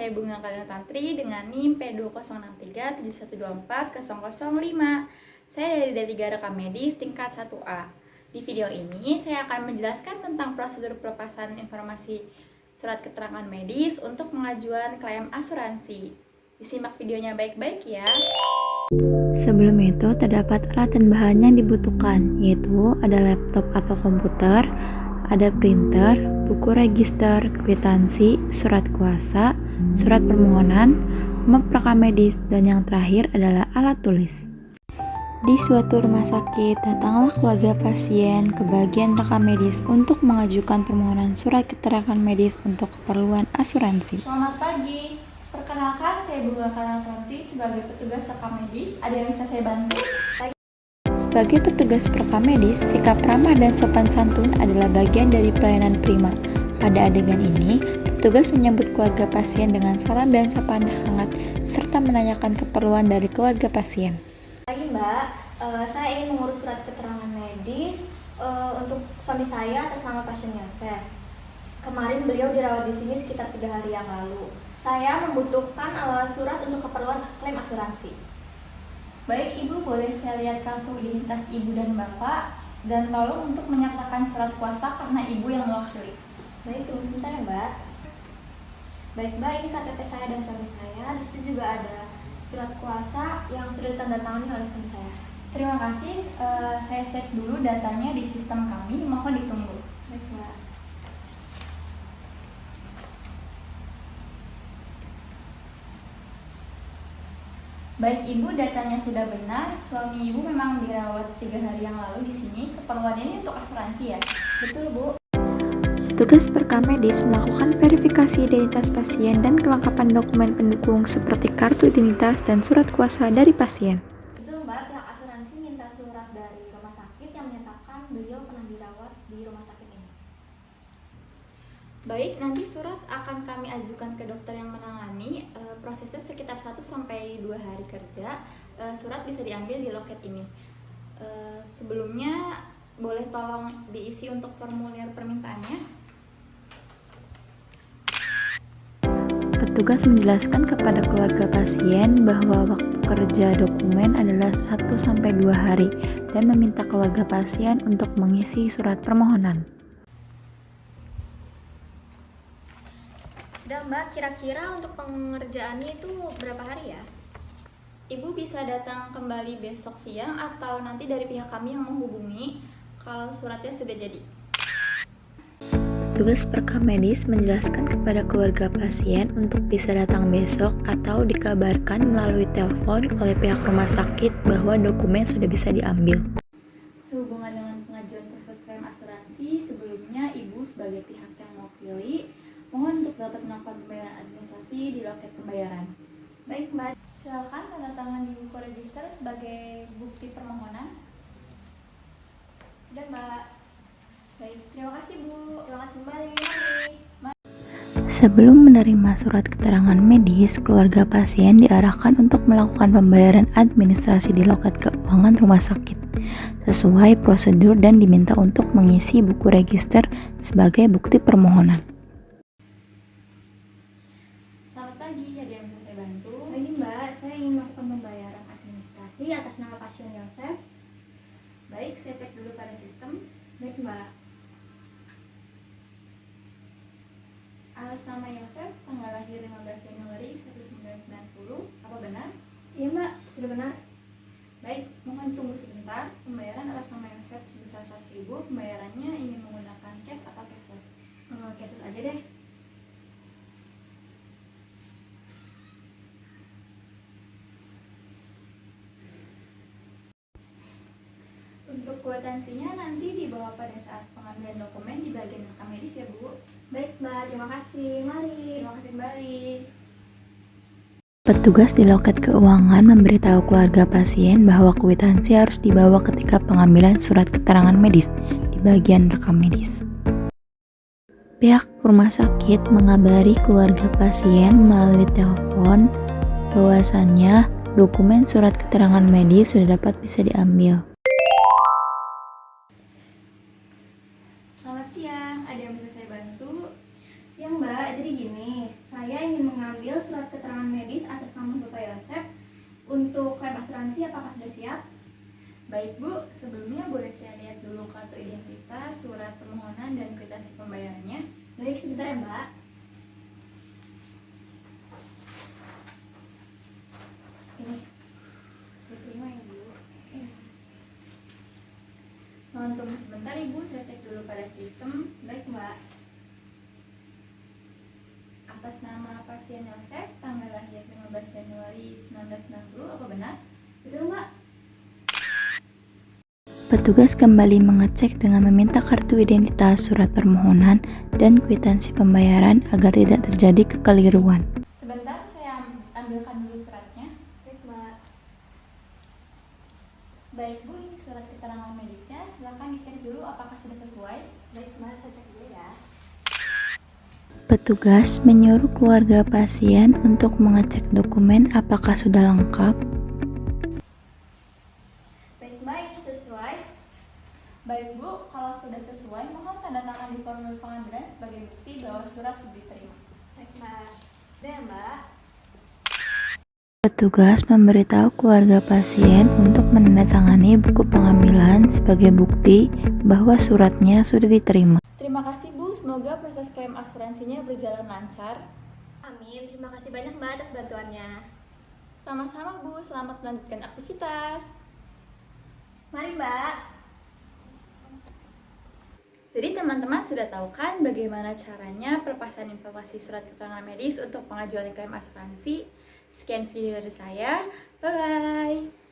saya Bunga Kalina Tantri dengan NIM P20637124005. Saya dari D3 Rekam Medis tingkat 1A. Di video ini saya akan menjelaskan tentang prosedur pelepasan informasi surat keterangan medis untuk pengajuan klaim asuransi. Disimak videonya baik-baik ya. Sebelum itu, terdapat alat dan bahan yang dibutuhkan, yaitu ada laptop atau komputer, ada printer, buku register, kwitansi, surat kuasa, surat permohonan, map rekam medis, dan yang terakhir adalah alat tulis. Di suatu rumah sakit, datanglah keluarga pasien ke bagian rekam medis untuk mengajukan permohonan surat keterangan medis untuk keperluan asuransi. Selamat pagi, perkenalkan saya Bunga Kalina Tantri sebagai petugas rekam medis. Ada yang bisa saya bantu? Sebagai petugas perekam medis, sikap ramah dan sopan santun adalah bagian dari pelayanan prima. Pada adegan ini, petugas menyambut keluarga pasien dengan salam dan sapaan hangat, serta menanyakan keperluan dari keluarga pasien. Pagi Mbak, saya ingin mengurus surat keterangan medis untuk suami saya atas nama pasien Yosef. Kemarin beliau dirawat di sini sekitar 3 hari yang lalu. Saya membutuhkan surat untuk keperluan klaim asuransi. Baik Ibu, boleh saya lihat kartu identitas Ibu dan Bapak, dan tolong untuk menyatakan surat kuasa karena Ibu yang mewakili. Baik, tunggu sebentar ya Mbak. Baik Mbak, ini KTP saya dan suami saya. Di situ juga ada surat kuasa yang sudah ditandatangani oleh suami saya. Terima kasih, saya cek dulu datanya di sistem kami, mohon ditunggu. Baik Mbak. Baik Ibu, datanya sudah benar. Suami Ibu memang dirawat 3 hari yang lalu di sini. Keperluannya ini untuk asuransi ya? Betul Bu. Petugas perekam medis melakukan verifikasi identitas pasien dan kelengkapan dokumen pendukung seperti kartu identitas dan surat kuasa dari pasien. Betul Mbak, pihak asuransi minta surat dari rumah sakit yang menyatakan beliau pernah dirawat di rumah sakit ini. Baik, nanti surat akan kami ajukan ke dokter yang menangani. Prosesnya sekitar 1-2 hari kerja. Surat bisa diambil di loket ini. Sebelumnya, boleh tolong diisi untuk formulir permintaannya. Petugas menjelaskan kepada keluarga pasien bahwa waktu kerja dokumen adalah 1-2 hari dan meminta keluarga pasien untuk mengisi surat permohonan. Sudah Mbak, kira-kira untuk pengerjaannya itu berapa hari ya? Ibu bisa datang kembali besok siang atau nanti dari pihak kami yang menghubungi kalau suratnya sudah jadi. Petugas perekam medis menjelaskan kepada keluarga pasien untuk bisa datang besok atau dikabarkan melalui telepon oleh pihak rumah sakit bahwa dokumen sudah bisa diambil. Sehubungan dengan pengajuan proses klaim asuransi, sebelumnya Ibu sebagai pihak yang mewakili, mohon untuk dapat melakukan pembayaran administrasi di loket pembayaran. Baik Mbak. Silakan tanda tangan di buku register sebagai bukti permohonan. Sudah Mbak. Baik, terima kasih Bu. Terima kasih kembali. Mari. Sebelum menerima surat keterangan medis, keluarga pasien diarahkan untuk melakukan pembayaran administrasi di loket keuangan rumah sakit sesuai prosedur dan diminta untuk mengisi buku register sebagai bukti permohonan. Selamat pagi, ada yang bisa saya bantu? Pagi Mbak, saya ingin melakukan pembayaran administrasi atas nama pasien Yosef. Baik, saya cek dulu pada sistem. Baik Mbak. Atas nama Yosef, tanggal lahir 15 Januari 1990, apa benar? Iya Mbak, sudah benar. Baik, mohon tunggu sebentar. Pembayaran atas nama Yosef sebesar 100.000. Pembayarannya ingin menggunakan cash atau cashless? Cash aja deh. Untuk kwitansinya nanti dibawa pada saat pengambilan dokumen di bagian rekam medis ya Bu. Baik Mbak, terima kasih. Mari. Terima kasih kembali. Petugas di loket keuangan memberitahu keluarga pasien bahwa kwitansi harus dibawa ketika pengambilan surat keterangan medis di bagian rekam medis. Pihak rumah sakit mengabari keluarga pasien melalui telepon bahwasannya dokumen surat keterangan medis sudah dapat bisa diambil. Selamat siang, ada yang bisa saya bantu? Siang Mbak, jadi gini, saya ingin mengambil surat keterangan medis atas nama Bapak Yosef untuk klaim asuransi, apakah sudah siap? Baik Bu, sebelumnya boleh saya lihat dulu kartu identitas, surat permohonan, dan kwitansi pembayarannya? Baik, sebentar ya Mbak. Ini, saya terima ya Bu. Mohon tunggu sebentar Ibu, saya cek dulu pada sistem. Baik Mbak. Atas nama pasien Yosef, tanggal lahir 15 Januari 1990, apa benar? Betul Mbak. Petugas kembali mengecek dengan meminta kartu identitas, surat permohonan, dan kwitansi pembayaran agar tidak terjadi kekeliruan. Sebentar, saya ambilkan dulu suratnya. Baik Mbak. Baik Bu, ini surat keterangan medisnya. Silakan dicek dulu apakah sudah sesuai. Baik Mbak, saya cek dulu ya. Petugas menyuruh keluarga pasien untuk mengecek dokumen apakah sudah lengkap. Baik Mbak, ini sesuai. Baik Bu, kalau sudah sesuai, mohon tanda tangan di formulir pengambilan sebagai bukti bahwa surat sudah diterima. Baik Mbak. Udah ya Mbak. Petugas memberitahu keluarga pasien untuk menandatangani buku pengambilan sebagai bukti bahwa suratnya sudah diterima. Terima kasih Bu, semoga proses klaim asuransinya berjalan lancar. Amin, terima kasih banyak Mbak atas bantuannya. Sama-sama Bu, selamat melanjutkan aktivitas. Mari Mbak. Jadi teman-teman sudah tahu kan bagaimana caranya pelepasan informasi surat keterangan medis untuk pengajuan klaim asuransi. Sekian video dari saya, bye-bye.